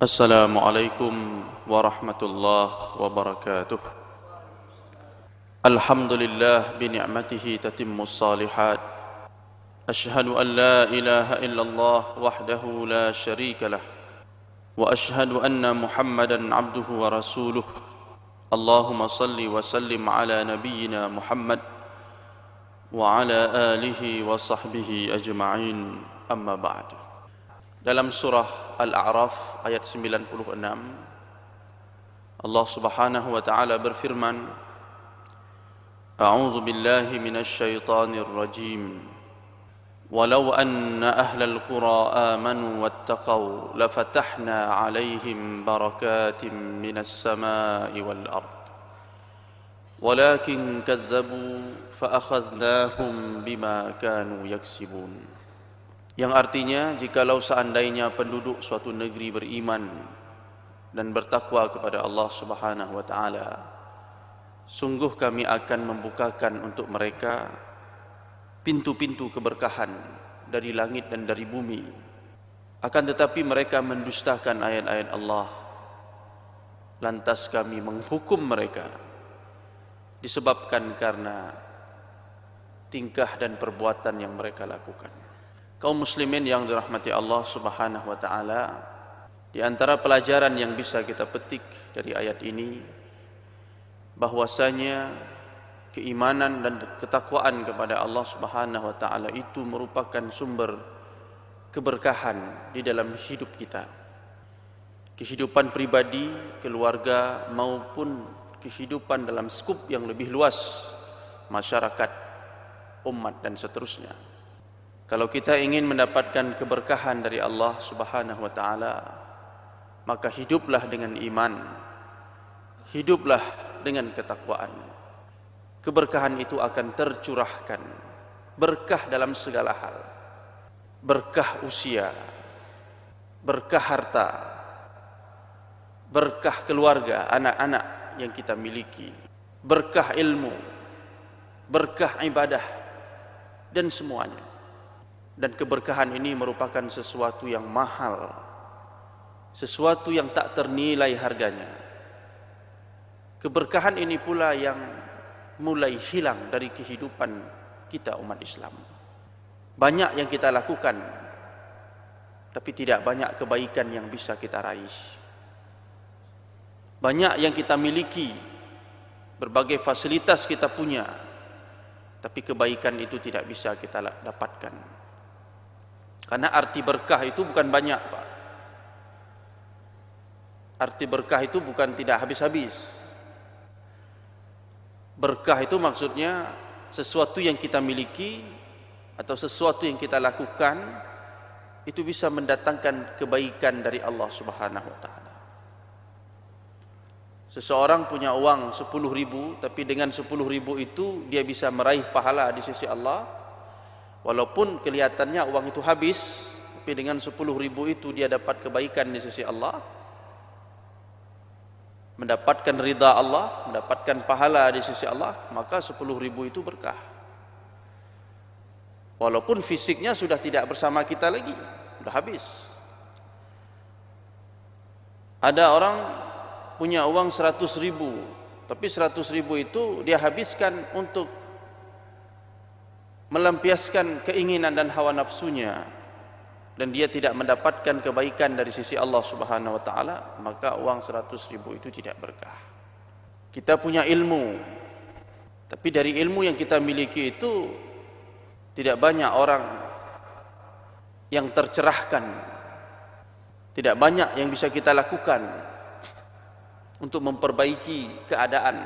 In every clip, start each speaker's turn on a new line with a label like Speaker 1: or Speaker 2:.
Speaker 1: Assalamualaikum warahmatullahi wabarakatuh. Alhamdulillah bi ni'matihi tatimmus shalihat. Ashhadu an la ilaha illallah wahdahu la syarika lah. Wa ashhadu anna Muhammadan abduhu wa rasuluh. Allahumma salli wa sallim ala nabiyyina Muhammad wa ala alihi wa sahbihi ajma'in. Amma ba'du. Dalam surah Al-A'raf ayat 96 Allah Subhanahu wa taala berfirman, A'udzu billahi minasy syaithanir rajim. Walau anna ahlal qura amanu wattaqau lafatahna 'alaihim barakatin minas samaa'i wal ard. Walakin kadzdzabu fa akhadznahum bima kanu yaksibun. Yang artinya, jikalau seandainya penduduk suatu negeri beriman dan bertakwa kepada Allah Subhanahu wa taala, sungguh kami akan membukakan untuk mereka pintu-pintu keberkahan dari langit dan dari bumi. Akan tetapi mereka mendustakan ayat-ayat Allah. Lantas kami menghukum mereka disebabkan karena tingkah dan perbuatan yang mereka lakukan. Kaum muslimin yang dirahmati Allah Subhanahu wa taala, di antara pelajaran yang bisa kita petik dari ayat ini bahwasanya keimanan dan ketakwaan kepada Allah Subhanahu wa taala itu merupakan sumber keberkahan di dalam hidup kita. Kehidupan pribadi, keluarga maupun kehidupan dalam skup yang lebih luas, masyarakat, umat dan seterusnya. Kalau kita ingin mendapatkan keberkahan dari Allah Subhanahu wa taala, maka hiduplah dengan iman. Hiduplah dengan ketakwaan. Keberkahan itu akan tercurahkan. Berkah dalam segala hal. Berkah usia, berkah harta, berkah keluarga, anak-anak yang kita miliki, berkah ilmu, berkah ibadah dan semuanya. Dan keberkahan ini merupakan sesuatu yang mahal, sesuatu yang tak ternilai harganya. Keberkahan ini pula yang mulai hilang dari kehidupan kita umat Islam. Banyak yang kita lakukan, tapi tidak banyak kebaikan yang bisa kita raih. Banyak yang kita miliki, berbagai fasilitas kita punya, tapi kebaikan itu tidak bisa kita dapatkan. Karena arti berkah itu bukan banyak, Pak. Arti berkah itu bukan tidak habis-habis. Berkah itu maksudnya sesuatu yang kita miliki atau sesuatu yang kita lakukan itu bisa mendatangkan kebaikan dari Allah Subhanahu wa taala. Seseorang punya uang 10.000, tapi dengan 10.000 itu dia bisa meraih pahala di sisi Allah. Walaupun kelihatannya uang itu habis, tapi dengan 10.000 itu dia dapat kebaikan di sisi Allah, mendapatkan ridha Allah, mendapatkan pahala di sisi Allah, maka 10.000 itu berkah. Walaupun fisiknya sudah tidak bersama kita lagi, sudah habis. Ada orang punya uang 100.000, tapi 100.000 itu dia habiskan untuk melampiaskan keinginan dan hawa nafsunya, dan dia tidak mendapatkan kebaikan dari sisi Allah Subhanahu wa taala, maka uang 100.000 itu tidak berkah. Kita punya ilmu, tapi dari ilmu yang kita miliki itu tidak banyak orang yang tercerahkan. Tidak banyak yang bisa kita lakukan untuk memperbaiki keadaan.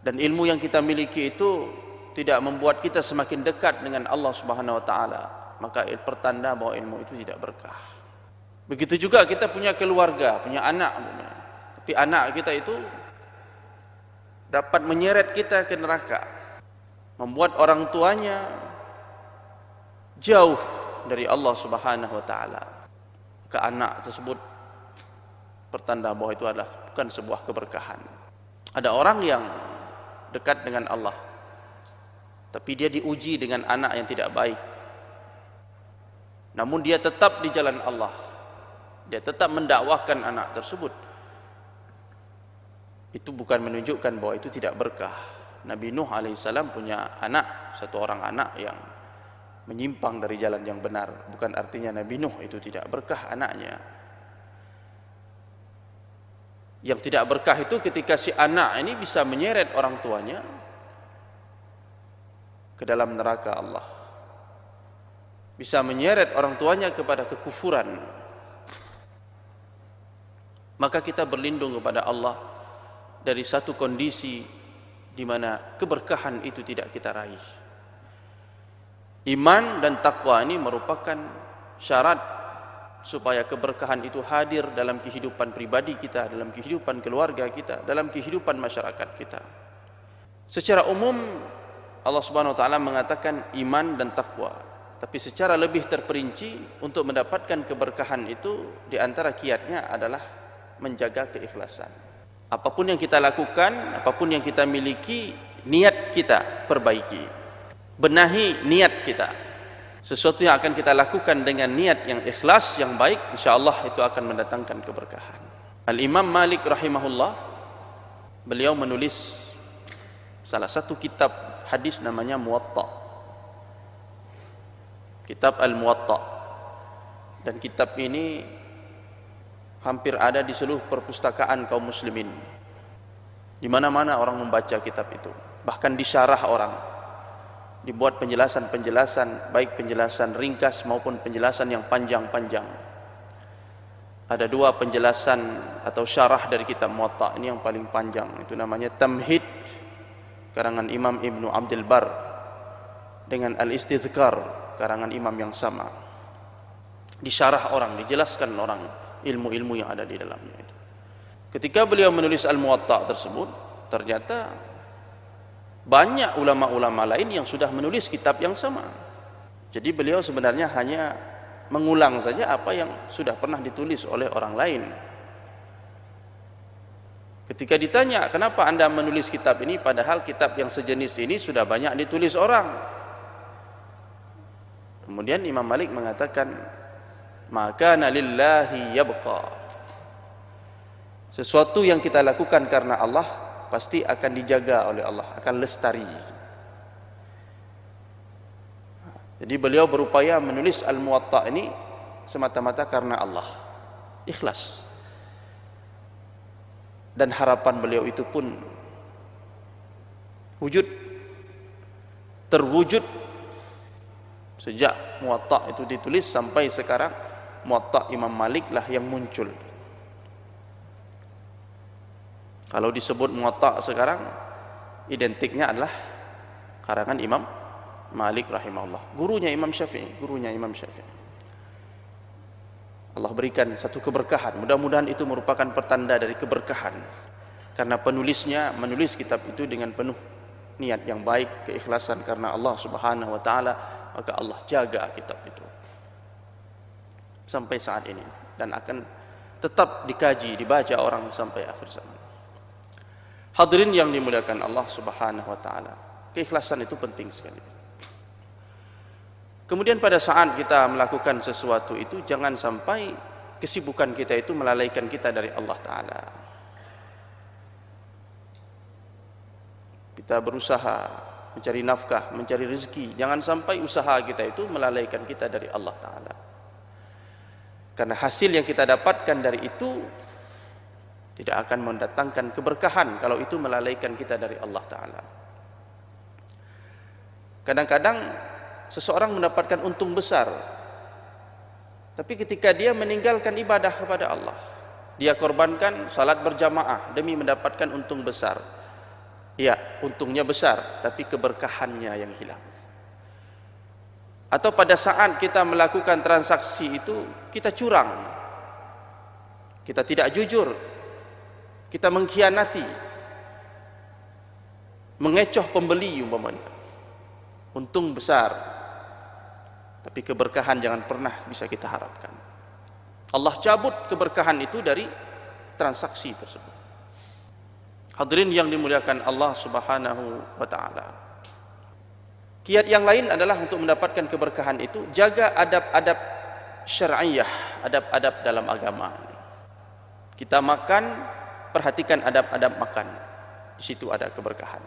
Speaker 1: Dan ilmu yang kita miliki itu tidak membuat kita semakin dekat dengan Allah Subhanahu wa taala, maka pertanda bahwa ilmu itu tidak berkah. Begitu juga kita punya keluarga, punya anak, tapi anak kita itu dapat menyeret kita ke neraka, membuat orang tuanya jauh dari Allah Subhanahu wa taala. Maka anak tersebut pertanda bahwa itu adalah bukan sebuah keberkahan. Ada orang yang dekat dengan Allah, tapi dia diuji dengan anak yang tidak baik. Namun dia tetap di jalan Allah, dia tetap mendakwahkan anak tersebut, itu bukan menunjukkan bahwa itu tidak berkah. Nabi Nuh alaihissalam punya anak, satu orang anak yang menyimpang dari jalan yang benar. Bukan artinya Nabi Nuh itu tidak berkah anaknya. Yang tidak berkah itu ketika si anak ini bisa menyeret orang tuanya ke dalam neraka Allah, bisa menyeret orang tuanya kepada kekufuran. Maka kita berlindung kepada Allah dari satu kondisi di mana keberkahan itu tidak kita raih. Iman dan takwa ini merupakan syarat supaya keberkahan itu hadir dalam kehidupan pribadi kita, dalam kehidupan keluarga kita, dalam kehidupan masyarakat kita. Secara umum Allah Subhanahu wa taala mengatakan iman dan takwa, tapi secara lebih terperinci untuk mendapatkan keberkahan itu di antara kiatnya adalah menjaga keikhlasan. Apapun yang kita lakukan, apapun yang kita miliki, niat kita perbaiki. Benahi niat kita. Sesuatu yang akan kita lakukan dengan niat yang ikhlas, yang baik, insyaallah itu akan mendatangkan keberkahan. Al-Imam Malik rahimahullah, beliau menulis salah satu kitab hadis namanya Muwatta. Kitab Al-Muwatta. Dan kitab ini hampir ada di seluruh perpustakaan kaum muslimin. Di mana-mana orang membaca kitab itu. Bahkan disyarah orang. Dibuat penjelasan-penjelasan, baik penjelasan ringkas maupun penjelasan yang panjang-panjang. Ada dua penjelasan atau syarah dari kitab Muwatta, ini yang paling panjang. Itu namanya Tamhid, karangan Imam Ibnu Abdul Bar, dengan Al-Istidhkar, karangan imam yang sama. Disyarah orang, dijelaskan orang ilmu-ilmu yang ada di dalamnya itu. Ketika beliau menulis Al-Muwatta tersebut, ternyata banyak ulama-ulama lain yang sudah menulis kitab yang sama. Jadi beliau sebenarnya hanya mengulang saja apa yang sudah pernah ditulis oleh orang lain. Ketika ditanya, kenapa Anda menulis kitab ini padahal kitab yang sejenis ini sudah banyak ditulis orang? Kemudian Imam Malik mengatakan, maka lillahi yabqa. Sesuatu yang kita lakukan karena Allah pasti akan dijaga oleh Allah, akan lestari. Jadi beliau berupaya menulis Al-Muwatta ini semata-mata karena Allah, ikhlas. Dan harapan beliau itu pun terwujud sejak Muwatta itu ditulis sampai sekarang. Muwatta Imam Malik lah yang muncul. Kalau disebut Muwatta sekarang, identiknya adalah karangan Imam Malik rahimahullah, gurunya Imam Syafi'i. Allah berikan satu keberkahan. Mudah-mudahan itu merupakan pertanda dari keberkahan, karena penulisnya menulis kitab itu dengan penuh niat yang baik, keikhlasan karena Allah Subhanahu wa taala, maka Allah jaga kitab itu sampai saat ini dan akan tetap dikaji, dibaca orang sampai akhir zaman. Hadirin yang dimuliakan Allah Subhanahu wa taala, keikhlasan itu penting sekali. Kemudian pada saat kita melakukan sesuatu itu, jangan sampai kesibukan kita itu melalaikan kita dari Allah taala. Kita berusaha mencari nafkah, mencari rezeki, jangan sampai usaha kita itu melalaikan kita dari Allah taala. Karena hasil yang kita dapatkan dari itu tidak akan mendatangkan keberkahan kalau itu melalaikan kita dari Allah Ta'ala. Kadang-kadang seseorang mendapatkan untung besar, tapi ketika dia meninggalkan ibadah kepada Allah, dia korbankan salat berjamaah demi mendapatkan untung besar. Ya, untungnya besar, tapi keberkahannya yang hilang. Atau pada saat kita melakukan transaksi itu, kita curang, kita tidak jujur, kita mengkhianati, mengecoh pembeli umpamanya. Untung besar, tapi keberkahan jangan pernah bisa kita harapkan. Allah cabut keberkahan itu dari transaksi tersebut. Hadirin yang dimuliakan Allah Subhanahu wa taala. Kiat yang lain adalah untuk mendapatkan keberkahan itu, jaga adab-adab syar'iyah, adab-adab dalam agama. Kita makan, perhatikan adab-adab makan. Di situ ada keberkahan.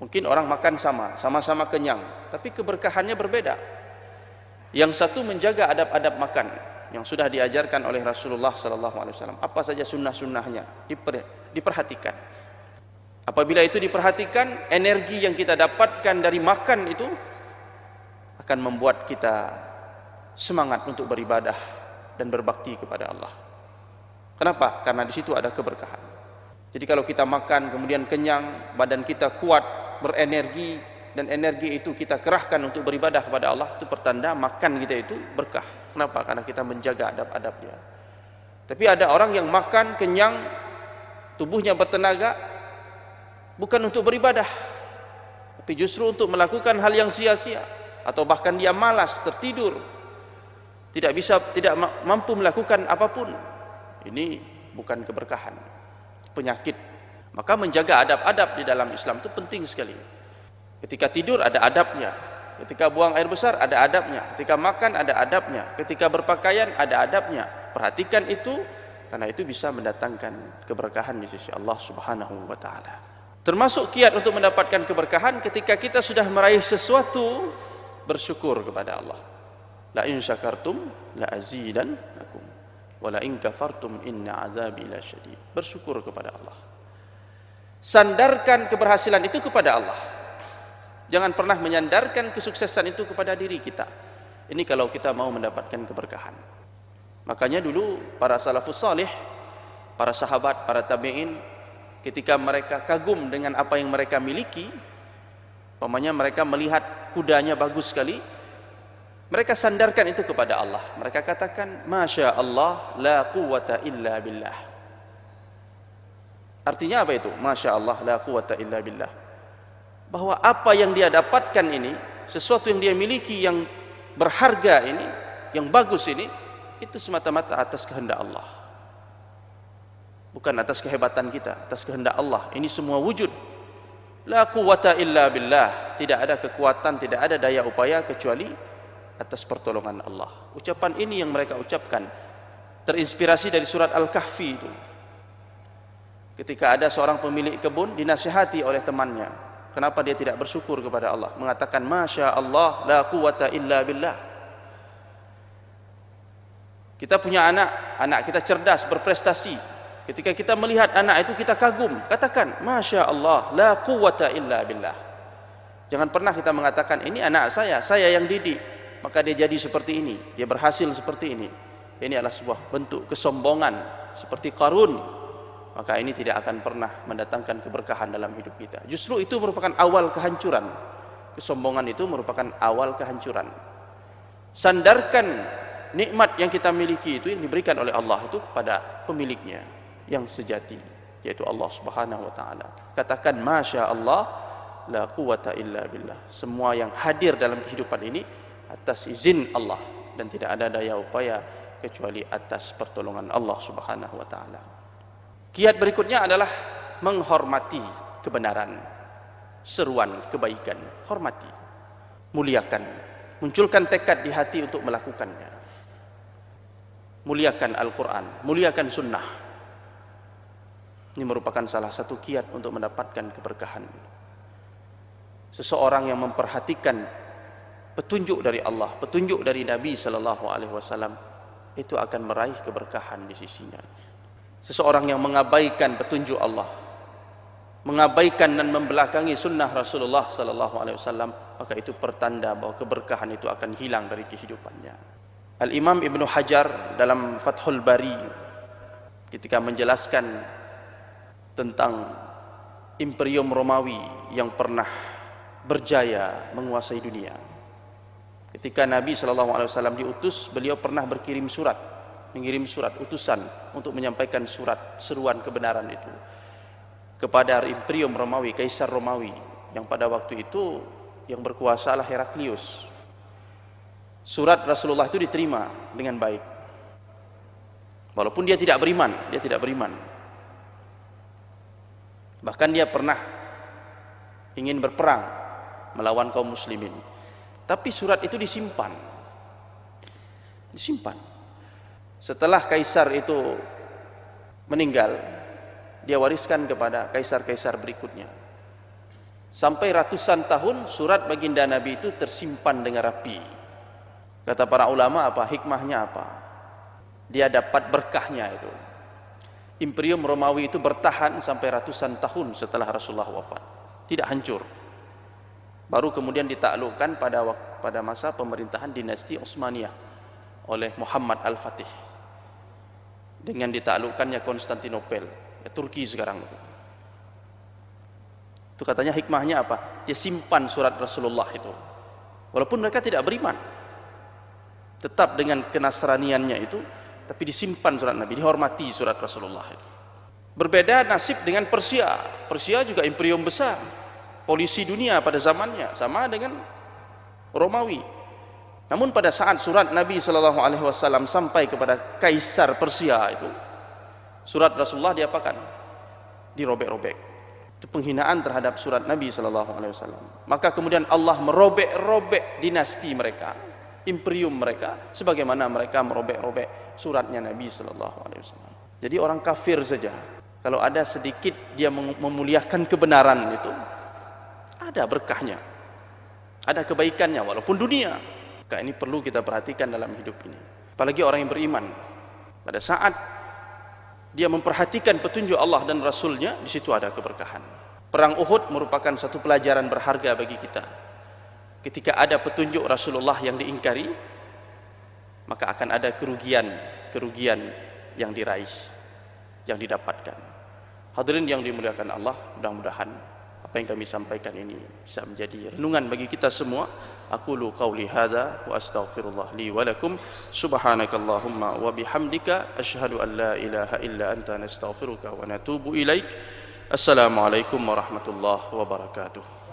Speaker 1: Mungkin orang makan sama-sama kenyang, tapi keberkahannya berbeda. Yang satu menjaga adab-adab makan yang sudah diajarkan oleh Rasulullah SAW. Apa saja sunnah-sunnahnya diperhatikan. Apabila itu diperhatikan, energi yang kita dapatkan dari makan itu akan membuat kita semangat untuk beribadah dan berbakti kepada Allah. Kenapa? Karena di situ ada keberkahan. Jadi kalau kita makan kemudian kenyang, badan kita kuat, berenergi, dan energi itu kita kerahkan untuk beribadah kepada Allah, itu pertanda makan kita itu berkah. Kenapa? Karena kita menjaga adab-adabnya. Tapi ada orang yang makan kenyang, tubuhnya bertenaga, bukan untuk beribadah, tapi justru untuk melakukan hal yang sia-sia, atau bahkan dia malas, tertidur, tidak mampu melakukan apapun. Ini bukan keberkahan, penyakit. Maka menjaga adab-adab di dalam Islam itu penting sekali. Ketika tidur ada adabnya, ketika buang air besar ada adabnya, ketika makan ada adabnya, ketika berpakaian ada adabnya. Perhatikan itu, karena itu bisa mendatangkan keberkahan di sisi Allah Subhanahu wa taala. Termasuk kiat untuk mendapatkan keberkahan ketika kita sudah meraih sesuatu, bersyukur kepada Allah. La in syakartum la azidannakum wa la in kafartum inna azabi lasyadid. Bersyukur kepada Allah. Sandarkan keberhasilan itu kepada Allah. Jangan pernah menyandarkan kesuksesan itu kepada diri kita. Ini kalau kita mau mendapatkan keberkahan. Makanya dulu para salafus salih, para sahabat, para tabi'in, ketika mereka kagum dengan apa yang mereka miliki, umpamanya mereka melihat kudanya bagus sekali, mereka sandarkan itu kepada Allah. Mereka katakan, Masya Allah, la quwata illa billah. Artinya apa itu? Masya Allah, la quwata illa billah. Bahwa apa yang dia dapatkan ini, sesuatu yang dia miliki yang berharga ini, yang bagus ini, itu semata-mata atas kehendak Allah. Bukan atas kehebatan kita, atas kehendak Allah. Ini semua wujud. La quwata illa billah. Tidak ada kekuatan, tidak ada daya upaya kecuali atas pertolongan Allah. Ucapan ini yang mereka ucapkan terinspirasi dari surat Al-Kahfi itu. Ketika ada seorang pemilik kebun dinasihati oleh temannya, kenapa dia tidak bersyukur kepada Allah? Mengatakan, Masya Allah, la quwata illa billah. Kita punya anak kita cerdas, berprestasi. Ketika kita melihat anak itu kita kagum, katakan, Masya Allah, la quwata illa billah. Jangan pernah kita mengatakan, ini anak saya yang didik, maka dia jadi seperti ini, dia berhasil seperti ini. Ini adalah sebuah bentuk kesombongan, seperti Qarun. Maka ini tidak akan pernah mendatangkan keberkahan dalam hidup kita. Justru itu merupakan awal kehancuran. Kesombongan itu merupakan awal kehancuran. Sandarkan nikmat yang kita miliki itu, yang diberikan oleh Allah itu kepada pemiliknya yang sejati, yaitu Allah Subhanahu wa taala. Katakan, Masya Allah, la quwata illa billah. Semua yang hadir dalam kehidupan ini atas izin Allah, dan tidak ada daya upaya kecuali atas pertolongan Allah Subhanahu wa taala. Kiat berikutnya adalah menghormati kebenaran, seruan kebaikan. Hormati, muliakan, munculkan tekad di hati untuk melakukannya. Muliakan Al-Quran, muliakan sunnah. Ini merupakan salah satu kiat untuk mendapatkan keberkahan. Seseorang yang memperhatikan petunjuk dari Allah, petunjuk dari Nabi SAW, itu akan meraih keberkahan di sisinya. Seseorang yang mengabaikan petunjuk Allah, mengabaikan dan membelakangi sunnah Rasulullah SAW, maka itu pertanda bahwa keberkahan itu akan hilang dari kehidupannya. Al-Imam Ibnu Hajar dalam Fathul Bari ketika menjelaskan tentang Imperium Romawi yang pernah berjaya menguasai dunia. Ketika Nabi SAW diutus, beliau pernah mengirim surat utusan untuk menyampaikan surat seruan kebenaran itu kepada Imperium Romawi, Kaisar Romawi, yang pada waktu itu yang berkuasa adalah Heraklius. Surat Rasulullah itu diterima dengan baik, walaupun dia tidak beriman. Bahkan dia pernah ingin berperang melawan kaum muslimin, tapi surat itu disimpan disimpan. Setelah kaisar itu meninggal, dia wariskan kepada kaisar-kaisar berikutnya. Sampai ratusan tahun surat baginda Nabi itu tersimpan dengan rapi. Kata para ulama, apa hikmahnya apa? Dia dapat berkahnya itu. Imperium Romawi itu bertahan sampai ratusan tahun setelah Rasulullah wafat, tidak hancur. Baru kemudian ditaklukkan pada masa pemerintahan dinasti Utsmaniyah oleh Muhammad Al-Fatih, dengan ditaklukkannya Konstantinopel, ya, Turki sekarang. Itu katanya hikmahnya apa? Dia simpan surat Rasulullah itu, walaupun mereka tidak beriman, tetap dengan kenasraniannya itu, tapi disimpan surat Nabi, dihormati surat Rasulullah itu. Berbeda nasib dengan Persia. Persia juga imperium besar, polisi dunia pada zamannya, sama dengan Romawi. Namun pada saat surat Nabi SAW sampai kepada kaisar Persia itu, surat Rasulullah diapakan? Dirobek-robek. Itu penghinaan terhadap surat Nabi SAW. Maka kemudian Allah merobek-robek dinasti mereka, imperium mereka, sebagaimana mereka merobek-robek suratnya Nabi SAW. Jadi orang kafir saja, kalau ada sedikit dia memuliakan kebenaran itu, ada berkahnya, ada kebaikannya walaupun dunia. Maka ini perlu kita perhatikan dalam hidup ini. Apalagi orang yang beriman, pada saat dia memperhatikan petunjuk Allah dan Rasulnya, di situ ada keberkahan. Perang Uhud merupakan satu pelajaran berharga bagi kita. Ketika ada petunjuk Rasulullah yang diingkari, maka akan ada kerugian yang diraih, yang didapatkan. Hadirin yang dimuliakan Allah, mudah-mudahan apa yang kami sampaikan ini bisa menjadi renungan bagi kita semua. Aqulu qauli hadza wa astaghfirullah li wa lakum. Subhanakallahumma wa bihamdika asyhadu an la ilaha illa anta nastaghfiruka wa natubu ilaik. Assalamualaikum warahmatullahi wabarakatuh.